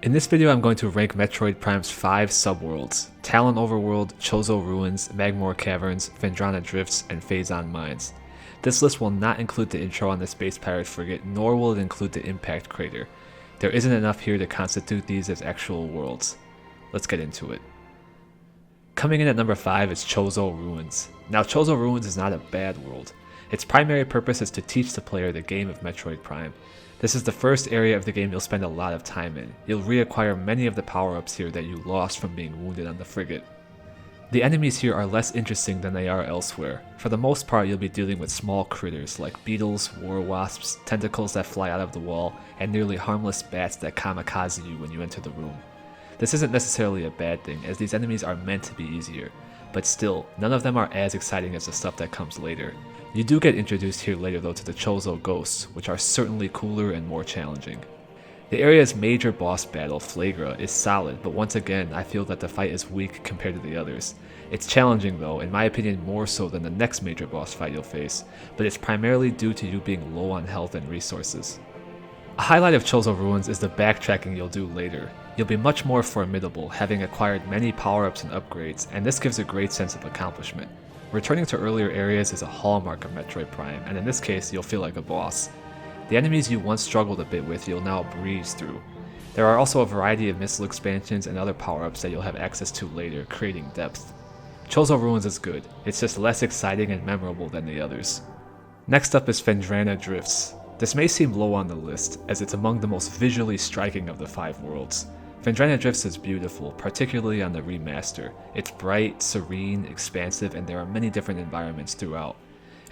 In this video I'm going to rank Metroid Prime's 5 subworlds: Talon Overworld, Chozo Ruins, Magmore Caverns, Fendrana Drifts, and Phazon Mines. This list will not include the intro on the Space Pirate Frigate, nor will it include the Impact Crater. There isn't enough here to constitute these as actual worlds. Let's get into it. Coming in at number 5 is Chozo Ruins. Now Chozo Ruins is not a bad world. Its primary purpose is to teach the player the game of Metroid Prime. This is the first area of the game you'll spend a lot of time in. You'll reacquire many of the power-ups here that you lost from being wounded on the frigate. The enemies here are less interesting than they are elsewhere. For the most part, you'll be dealing with small critters like beetles, war wasps, tentacles that fly out of the wall, and nearly harmless bats that kamikaze you when you enter the room. This isn't necessarily a bad thing, as these enemies are meant to be easier, but still, none of them are as exciting as the stuff that comes later. You do get introduced here later though to the Chozo ghosts, which are certainly cooler and more challenging. The area's major boss battle, Flagra, is solid, but once again I feel that the fight is weak compared to the others. It's challenging though, in my opinion more so than the next major boss fight you'll face, but it's primarily due to you being low on health and resources. A highlight of Chozo Ruins is the backtracking you'll do later. You'll be much more formidable, having acquired many power-ups and upgrades, and this gives a great sense of accomplishment. Returning to earlier areas is a hallmark of Metroid Prime, and in this case you'll feel like a boss. The enemies you once struggled a bit with you'll now breeze through. There are also a variety of missile expansions and other power-ups that you'll have access to later, creating depth. Chozo Ruins is good, it's just less exciting and memorable than the others. Next up is Fendrana Drifts. This may seem low on the list, as it's among the most visually striking of the 5 worlds. Fendrana Drifts is beautiful, particularly on the remaster. It's bright, serene, expansive, and there are many different environments throughout.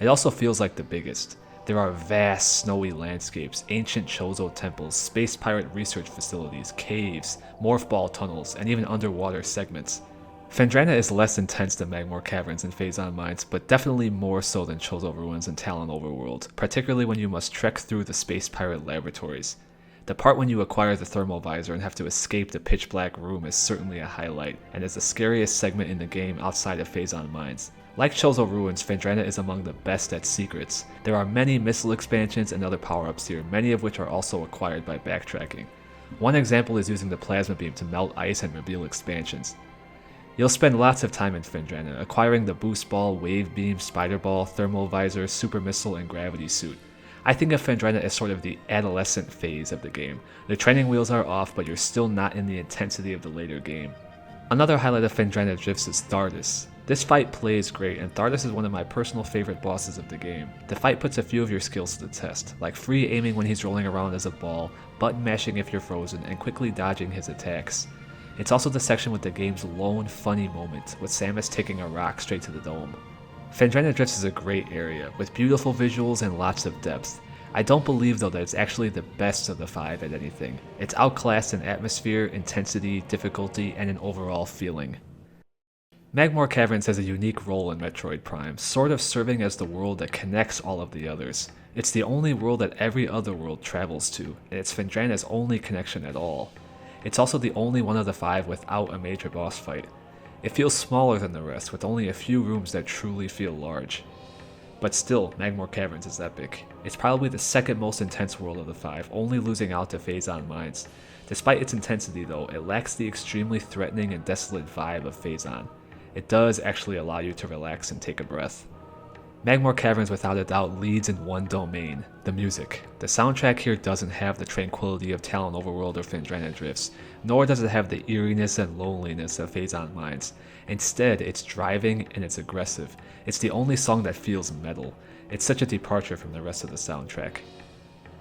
It also feels like the biggest. There are vast, snowy landscapes, ancient Chozo temples, space pirate research facilities, caves, morph ball tunnels, and even underwater segments. Fendrana is less intense than Magmore Caverns and Phazon Mines, but definitely more so than Chozo Ruins and Talon Overworld, particularly when you must trek through the space pirate laboratories. The part when you acquire the thermal visor and have to escape the pitch black room is certainly a highlight, and is the scariest segment in the game outside of Phazon Mines. Like Chozo Ruins, Fendrana is among the best at secrets. There are many missile expansions and other power-ups here, many of which are also acquired by backtracking. One example is using the plasma beam to melt ice and reveal expansions. You'll spend lots of time in Fendrana, acquiring the boost ball, wave beam, spider ball, thermal visor, super missile, and gravity suit. I think of Fendrana as sort of the adolescent phase of the game. The training wheels are off, but you're still not in the intensity of the later game. Another highlight of Fendrana Drifts is Thardus. This fight plays great, and Thardus is one of my personal favorite bosses of the game. The fight puts a few of your skills to the test, like free aiming when he's rolling around as a ball, button mashing if you're frozen, and quickly dodging his attacks. It's also the section with the game's lone funny moment, with Samus taking a rock straight to the dome. Fendrana Drifts is a great area, with beautiful visuals and lots of depth. I don't believe though that it's actually the best of the 5 at anything. It's outclassed in atmosphere, intensity, difficulty, and an overall feeling. Magmore Caverns has a unique role in Metroid Prime, sort of serving as the world that connects all of the others. It's the only world that every other world travels to, and it's Fendrana's only connection at all. It's also the only one of the 5 without a major boss fight. It feels smaller than the rest, with only a few rooms that truly feel large. But still, Magmore Caverns is epic. It's probably the second most intense world of the 5, only losing out to Phazon Mines. Despite its intensity though, it lacks the extremely threatening and desolate vibe of Phazon. It does actually allow you to relax and take a breath. Magmore Caverns without a doubt leads in one domain: the music. The soundtrack here doesn't have the tranquility of Talon Overworld or Fendrana Drifts, nor does it have the eeriness and loneliness of Phazon Mines. Instead, it's driving and it's aggressive. It's the only song that feels metal. It's such a departure from the rest of the soundtrack.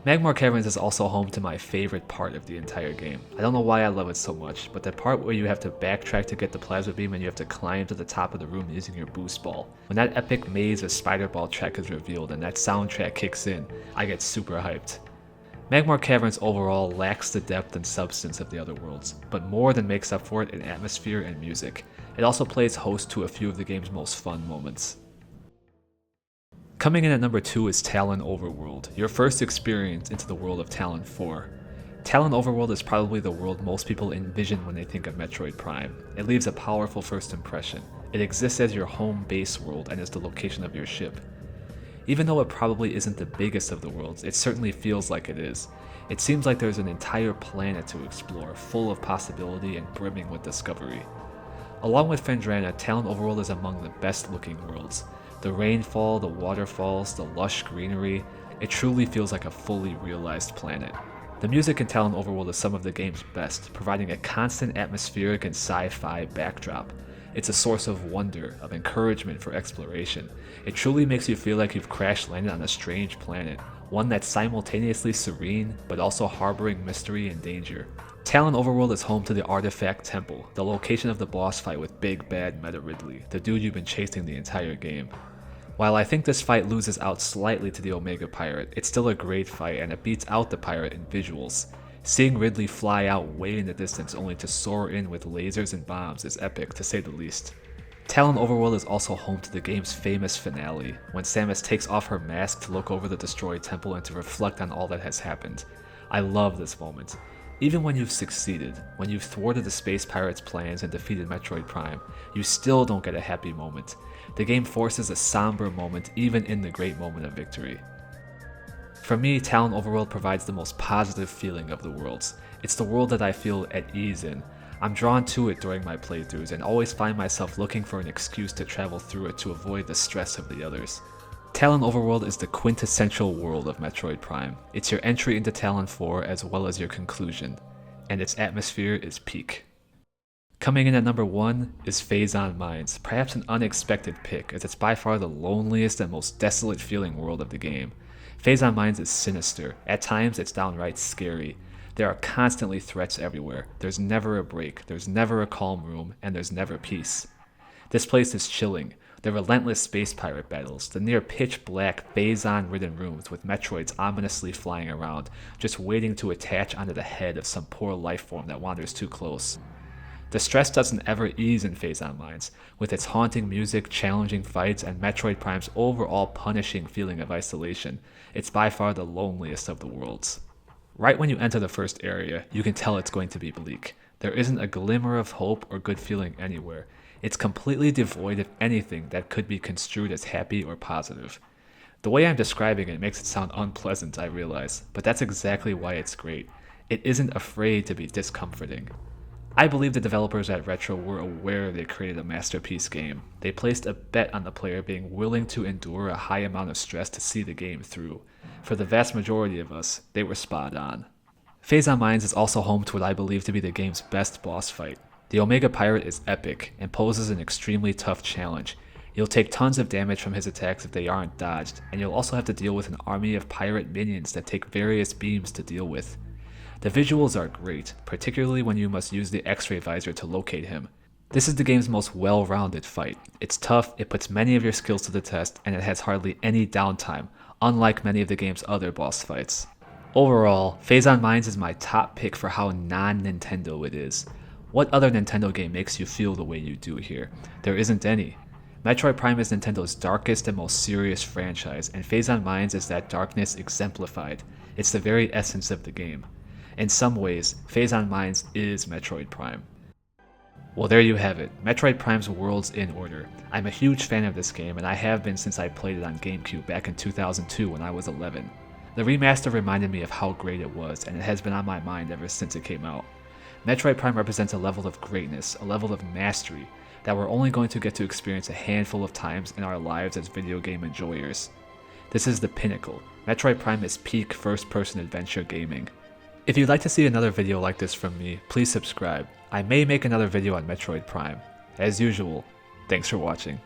Magmore Caverns is also home to my favorite part of the entire game. I don't know why I love it so much, but the part where you have to backtrack to get the plasma beam and you have to climb to the top of the room using your boost ball. When that epic maze of spider ball track is revealed and that soundtrack kicks in, I get super hyped. Magmore Caverns overall lacks the depth and substance of the other worlds, but more than makes up for it in atmosphere and music. It also plays host to a few of the game's most fun moments. Coming in at number 2 is Talon Overworld, your first experience into the world of Talon 4. Talon Overworld is probably the world most people envision when they think of Metroid Prime. It leaves a powerful first impression. It exists as your home base world and is the location of your ship. Even though it probably isn't the biggest of the worlds, it certainly feels like it is. It seems like there's an entire planet to explore, full of possibility and brimming with discovery. Along with Fendrana, Talon Overworld is among the best looking worlds. The rainfall, the waterfalls, the lush greenery, it truly feels like a fully realized planet. The music in Talon Overworld is some of the game's best, providing a constant atmospheric and sci-fi backdrop. It's a source of wonder, of encouragement for exploration. It truly makes you feel like you've crash-landed on a strange planet, one that's simultaneously serene, but also harboring mystery and danger. Talon Overworld is home to the Artifact Temple, the location of the boss fight with Big Bad Meta Ridley, the dude you've been chasing the entire game. While I think this fight loses out slightly to the Omega Pirate, it's still a great fight and it beats out the pirate in visuals. Seeing Ridley fly out way in the distance only to soar in with lasers and bombs is epic, to say the least. Talon Overworld is also home to the game's famous finale, when Samus takes off her mask to look over the destroyed temple and to reflect on all that has happened. I love this moment. Even when you've succeeded, when you've thwarted the space pirates' plans and defeated Metroid Prime, you still don't get a happy moment. The game forces a somber moment even in the great moment of victory. For me, Talon Overworld provides the most positive feeling of the worlds. It's the world that I feel at ease in. I'm drawn to it during my playthroughs and always find myself looking for an excuse to travel through it to avoid the stress of the others. Talon Overworld is the quintessential world of Metroid Prime. It's your entry into Talon 4 as well as your conclusion, and its atmosphere is peak. Coming in at number 1 is Phazon Mines, perhaps an unexpected pick as it's by far the loneliest and most desolate feeling world of the game. Phazon Mines is sinister, at times it's downright scary. There are constantly threats everywhere, there's never a break, there's never a calm room, and there's never peace. This place is chilling. The relentless space pirate battles, the near pitch black Phazon-ridden rooms with Metroids ominously flying around, just waiting to attach onto the head of some poor life form that wanders too close. The stress doesn't ever ease in Phazon Mines, with its haunting music, challenging fights, and Metroid Prime's overall punishing feeling of isolation. It's by far the loneliest of the worlds. Right when you enter the first area, you can tell it's going to be bleak. There isn't a glimmer of hope or good feeling anywhere. It's completely devoid of anything that could be construed as happy or positive. The way I'm describing it makes it sound unpleasant, I realize, but that's exactly why it's great. It isn't afraid to be discomforting. I believe the developers at Retro were aware they created a masterpiece game. They placed a bet on the player being willing to endure a high amount of stress to see the game through. For the vast majority of us, they were spot on. Phazon Mines is also home to what I believe to be the game's best boss fight. The Omega Pirate is epic and poses an extremely tough challenge. You'll take tons of damage from his attacks if they aren't dodged, and you'll also have to deal with an army of pirate minions that take various beams to deal with. The visuals are great, particularly when you must use the X-ray visor to locate him. This is the game's most well-rounded fight. It's tough, it puts many of your skills to the test, and it has hardly any downtime, unlike many of the game's other boss fights. Overall, Phazon Mines is my top pick for how non-Nintendo it is. What other Nintendo game makes you feel the way you do here? There isn't any. Metroid Prime is Nintendo's darkest and most serious franchise, and Phazon Mines is that darkness exemplified. It's the very essence of the game. In some ways, Phazon Mines is Metroid Prime. Well, there you have it, Metroid Prime's Worlds in Order. I'm a huge fan of this game, and I have been since I played it on GameCube back in 2002 when I was 11. The remaster reminded me of how great it was, and it has been on my mind ever since it came out. Metroid Prime represents a level of greatness, a level of mastery, that we're only going to get to experience a handful of times in our lives as video game enjoyers. This is the pinnacle. Metroid Prime is peak first-person adventure gaming. If you'd like to see another video like this from me, please subscribe. I may make another video on Metroid Prime. As usual, thanks for watching.